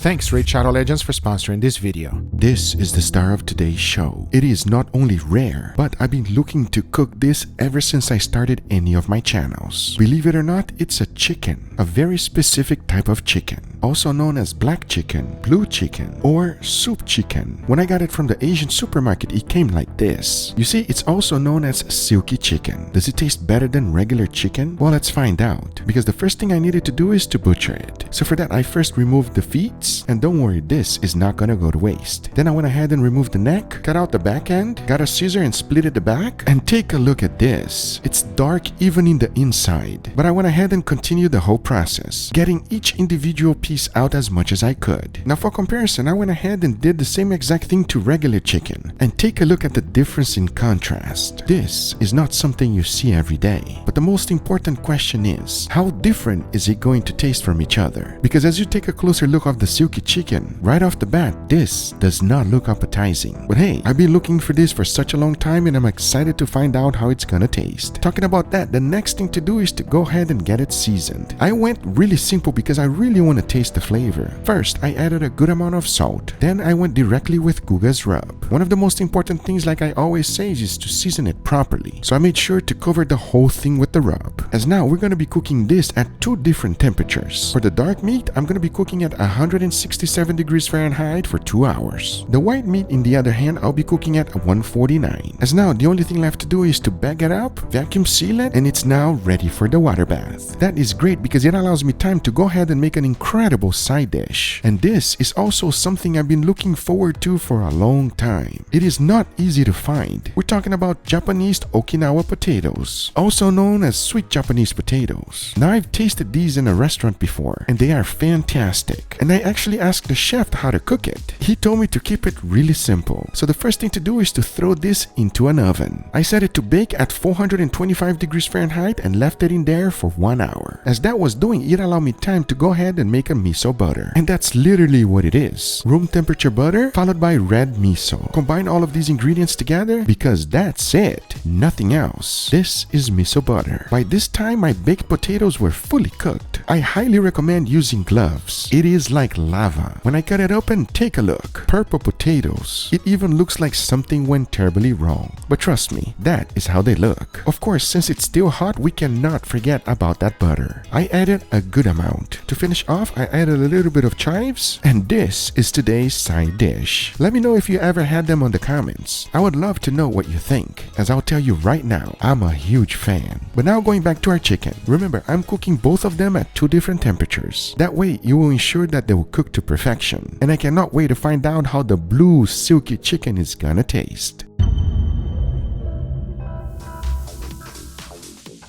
Thanks Raid Shadow Legends for sponsoring this video. This is the star of today's show. It is not only rare, but I've been looking to cook this ever since I started any of my channels. Believe it or not, it's a chicken, a very specific type of chicken, also known as black chicken, blue chicken, or soup chicken. When I got it from the Asian supermarket, it came like this. You see, it's also known as silky chicken. Does it taste better than regular chicken? Well, let's find out, because the first thing I needed to do is to butcher it. So for that, I first removed the feet. And don't worry, this is not gonna go to waste. Then I went ahead and removed the neck, cut out the back end, got a scissor and split it the back. And take a look at this. It's dark even in the inside. But I went ahead and continued the whole process, getting each individual piece out as much as I could. Now for comparison, I went ahead and did the same exact thing to regular chicken. And take a look at the difference in contrast. This is not something you see every day. But the most important question is, how different is it going to taste from each other? Because as you take a closer look of the silky chicken, right off the bat, this does not look appetizing. But hey, I've been looking for this for such a long time and I'm excited to find out how it's gonna taste. Talking about that, the next thing to do is to go ahead and get it seasoned. I went really simple because I really want to taste the flavor. First, I added a good amount of salt. Then I went directly with Guga's rub. One of the most important things, like I always say, is to season it properly. So I made sure to cover the whole thing with the rub. As now, we're gonna be cooking this at 2 different temperatures. For the dark meat, I'm gonna be cooking at 167 degrees Fahrenheit for 2 hours. The white meat, in the other hand, I'll be cooking at 149. As now, the only thing left to do is to bag it up, vacuum seal it, and it's now ready for the water bath. That is great because it allows me time to go ahead and make an incredible side dish. And this is also something I've been looking forward to for a long time. It is not easy to find. We're talking about Japanese Okinawa potatoes, also known as sweet Japanese potatoes. Now I've tasted these in a restaurant before, and they are fantastic. And I actually asked the chef how to cook it. He told me to keep it really simple. So the first thing to do is to throw this into an oven. I set it to bake at 425 degrees Fahrenheit and left it in there for 1 hour. As that was doing, it allowed me time to go ahead and make a miso butter. And that's literally what it is. Room temperature butter followed by red miso. Combine all of these ingredients together because that's it. Nothing else. This is miso butter. By this time, my baked potatoes were fully cooked. I highly recommend using gloves. It is like lava. When I cut it open, take a look. Purple potatoes. It even looks like something went terribly wrong. But trust me, that is how they look. Of course, since it's still hot, we cannot forget about that butter. I added a good amount. To finish off, I added a little bit of chives, and this is today's side dish. Let me know if you ever had them on the comments. I would love to know what you think, as I'll tell you right now, I'm a huge fan. But now going back to our chicken. Remember, I'm cooking both of them at 2 different temperatures. That way, you will ensure that they will cook to perfection. And I cannot wait to find out how the blue silky chicken is gonna taste.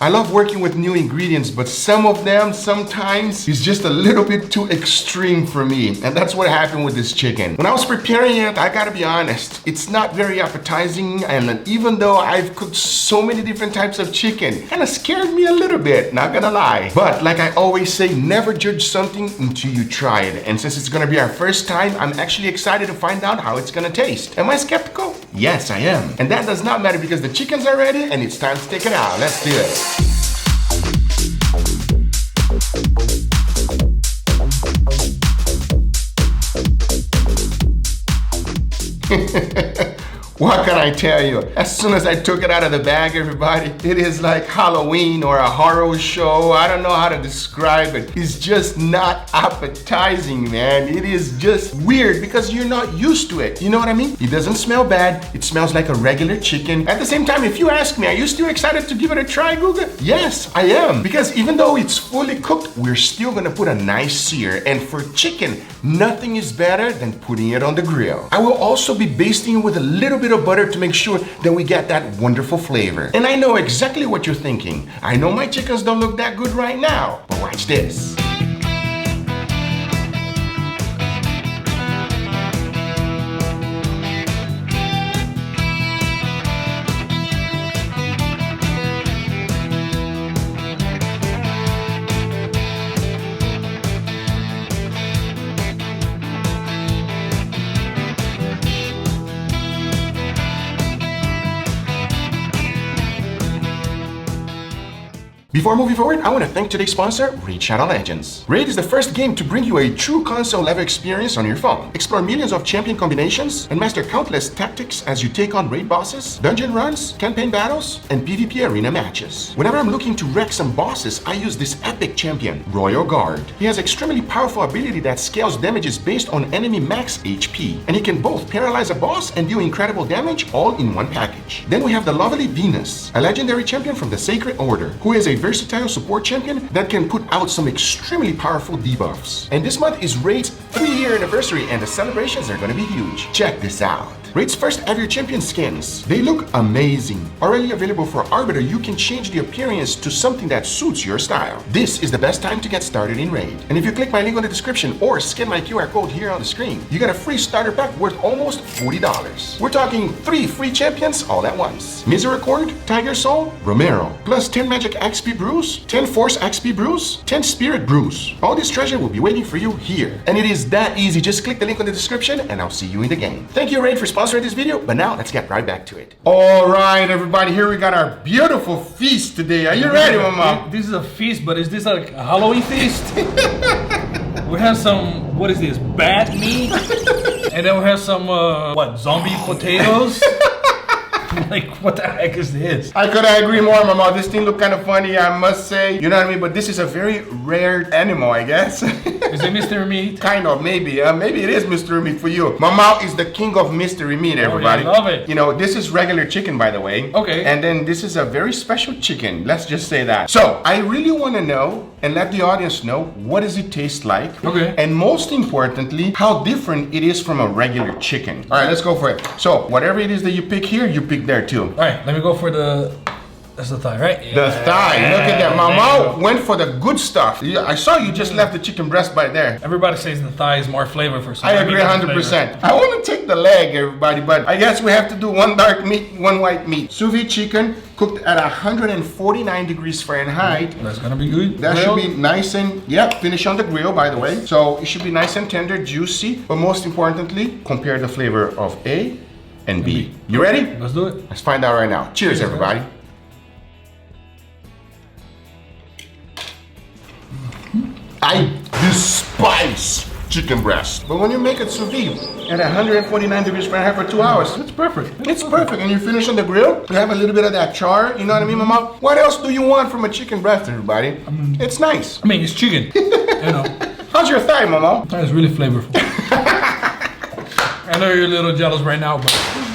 I love working with new ingredients, but some of them sometimes is just a little bit too extreme for me. And that's what happened with this chicken. When I was preparing it, I gotta be honest, it's not very appetizing. And even though I've cooked so many different types of chicken, it kind of scared me a little bit, not gonna lie. But like I always say, never judge something until you try it. And since it's gonna be our first time, I'm actually excited to find out how it's gonna taste. Am I skeptical? Yes, I am. And that does not matter because the chickens are ready and it's time to take it out. Let's do it. What can I tell you? As soon as I took it out of the bag, everybody, it is like Halloween or a horror show. I don't know how to describe it. It's just not appetizing, man. It is just weird because you're not used to it. You know what I mean? It doesn't smell bad. It smells like a regular chicken. At the same time, if you ask me, are you still excited to give it a try, Guga? Yes, I am. Because even though it's fully cooked, we're still gonna put a nice sear. And for chicken, nothing is better than putting it on the grill. I will also be basting it with a little bit of butter to make sure that we get that wonderful flavor. And I know exactly what you're thinking. I know my chickens don't look that good right now, but watch this. Before moving forward, I want to thank today's sponsor, Raid Shadow Legends. Raid is the first game to bring you a true console level experience on your phone. Explore millions of champion combinations and master countless tactics as you take on raid bosses, dungeon runs, campaign battles, and PvP arena matches. Whenever I'm looking to wreck some bosses, I use this epic champion, Royal Guard. He has extremely powerful ability that scales damages based on enemy max HP, and he can both paralyze a boss and deal incredible damage all in one package. Then we have the lovely Venus, a legendary champion from the Sacred Order, who is a versatile support champion that can put out some extremely powerful debuffs. And this month is Raid's 3-year anniversary, and the celebrations are gonna be huge. Check this out. Raid's first ever champion skins. They look amazing. Already available for Arbiter, you can change the appearance to something that suits your style. This is the best time to get started in Raid. And if you click my link on the description or scan my QR code here on the screen, you get a free starter pack worth almost $40. We're talking 3 free champions all at once. Misericord, Tiger Soul, Romero, plus 10 Magic XP Brews, 10 Force XP Brews, 10 Spirit Brews. All this treasure will be waiting for you here. And it is that easy. Just click the link on the description and I'll see you in the game. Thank you, Raid, for sponsoring this video, but now let's get right back to it. All right, everybody, here we got our beautiful feast today. Are you ready, Mama? This is a feast, but is this like a Halloween feast? We have some, what is this, bat meat? And then we have some, what, zombie potatoes? Like, what the heck is this? I couldn't agree more, Mama. This thing look kind of funny, I must say. You know what I mean? But this is a very rare animal, I guess. Is it mystery meat? Kind of, maybe. Maybe it is mystery meat for you. Mama is the king of mystery meat, everybody. Oh, yeah, I love it. You know, this is regular chicken, by the way. Okay. And then this is a very special chicken. Let's just say that. So, I really want to know and let the audience know, what does it taste like? Okay. And most importantly, how different it is from a regular chicken. All right, let's go for it. So, whatever it is that you pick here, you pick there too. All right, let me go for that's the thigh, right? The thigh, look at that. Mama went for the good stuff. I saw you just left the chicken breast by there. Everybody says the thigh is more flavorful. So I agree 100%. I want to take the leg, everybody, but I guess we have to do 1 dark meat, 1 white meat. Sous vide chicken cooked at 149 degrees Fahrenheit. That's gonna be good. That should be nice and, finish on the grill, by the way. So it should be nice and tender, juicy, but most importantly, compare the flavor of A and B. You ready? Let's do it. Let's find out right now. Cheers, everybody. I despise chicken breast, but when you make it sous vide at 149 degrees Fahrenheit for 2 hours, It's perfect. it's perfect. And you finish on the grill, you have a little bit of that char, you know what I mean, Mama? What else do you want from a chicken breast, everybody? It's nice. I mean, it's chicken. You know, How's your thigh, Mama? it's really flavorful. I know you're a little jealous right now, but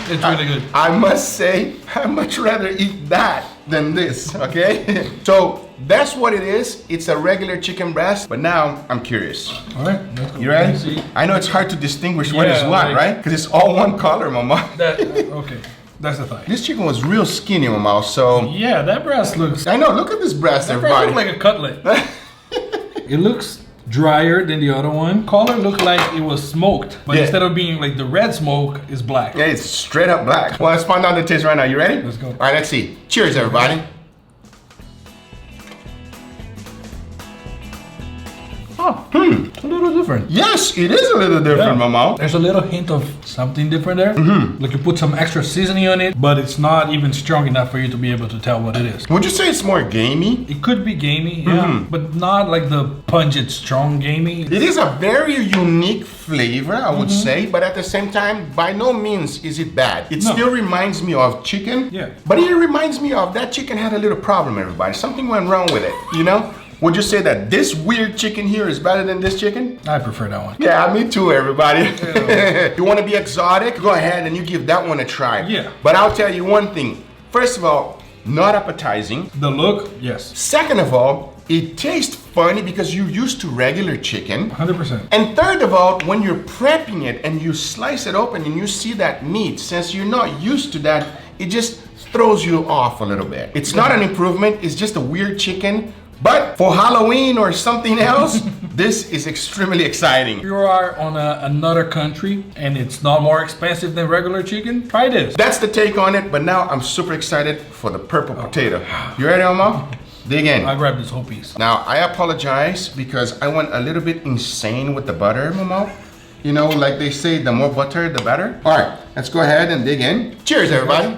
it's really good. I must say, I'd much rather eat that than this, okay? So that's what it is. It's a regular chicken breast, but now I'm curious. All right, let's go. You ready? See. I know it's hard to distinguish what is Yeah, what, like- right? Because it's all one color, Mama. Okay, that's the thigh. This chicken was real skinny, Mama, so... Yeah, that breast looks. I know, look at this breast, That breast everybody. looks like a cutlet. It looks drier than the other one. Color looked like it was smoked, but Yeah. instead of being like the red smoke, is black. Yeah, it's straight up black. Well, let's find out the taste right now. You ready? Let's go. All right, let's see. Cheers, everybody. Oh, it's a little different. Yes, it is a little different, Yeah. Mama. There's a little hint of something different there. Like you put some extra seasoning on it, but it's not even strong enough for you to be able to tell what it is. Would you say it's more gamey? It could be gamey, yeah, but not like the pungent, strong gamey. It is a very unique flavor, I would say, but at the same time, by no means is it bad. It No. still reminds me of chicken, Yeah. but it reminds me of that chicken had a little problem, everybody. Something went wrong with it, you know? Would you say that this weird chicken here is better than this chicken? I prefer that one. Yeah, me too, everybody. You want to be exotic? Go ahead and you give that one a try. Yeah. But I'll tell you one thing. First of all, not appetizing. The look, yes, Second of all, it tastes funny because you're used to regular chicken. 100%. And third of all, when you're prepping it and you slice it open and you see that meat, since you're not used to that, it just throws you off a little bit. It's not an improvement, it's just a weird chicken. But for Halloween or something else, this is extremely exciting. If you are on another country and it's not more expensive than regular chicken, try this. That's the take on it, but now I'm super excited for the purple potato. You ready, Oma? Dig in. I grabbed this whole piece. Now, I apologize because I went a little bit insane with the butter, Mama. You know, like they say, the more butter, the better. All right, let's go ahead and dig in. Cheers, everybody.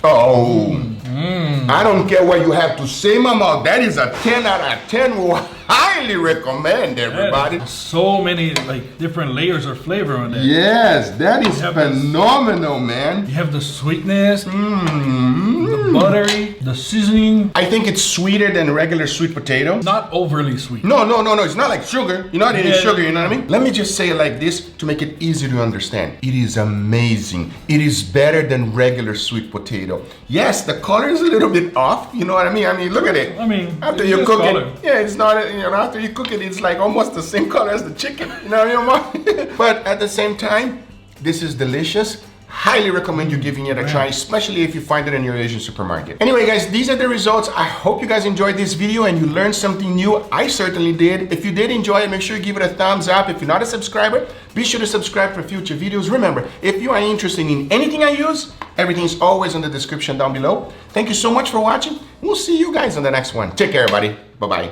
Oh, I don't care what you have to say, Mama. That is a 10 out of 10. Will highly recommend, everybody. So many like different layers of flavor on there. Yes, that is phenomenal, man. You have the sweetness, the buttery, the seasoning. I think it's sweeter than regular sweet potato. Not overly sweet. No. It's not like sugar. You're not eating sugar, you know what I mean? Let me just say it like this to make it easy to understand. It is amazing. It is better than regular sweet potato. Yes, the color is a little bit off, you know what I mean? I mean, look at it. I mean, after you cook it, yeah, it's not, you know, after you cook it, it's like almost the same color as the chicken, you know what I mean? But at the same time, this is delicious. Highly recommend you giving it a try, especially if you find it in your Asian supermarket. Anyway, guys, these are the results. I hope you guys enjoyed this video and you learned something new. I certainly did. If you did enjoy it, make sure you give it a thumbs up. If you're not a subscriber, be sure to subscribe for future videos. Remember, if you are interested in anything I use, everything is always in the description down below. Thank you so much for watching. We'll see you guys on the next one. Take care, everybody. Bye-bye.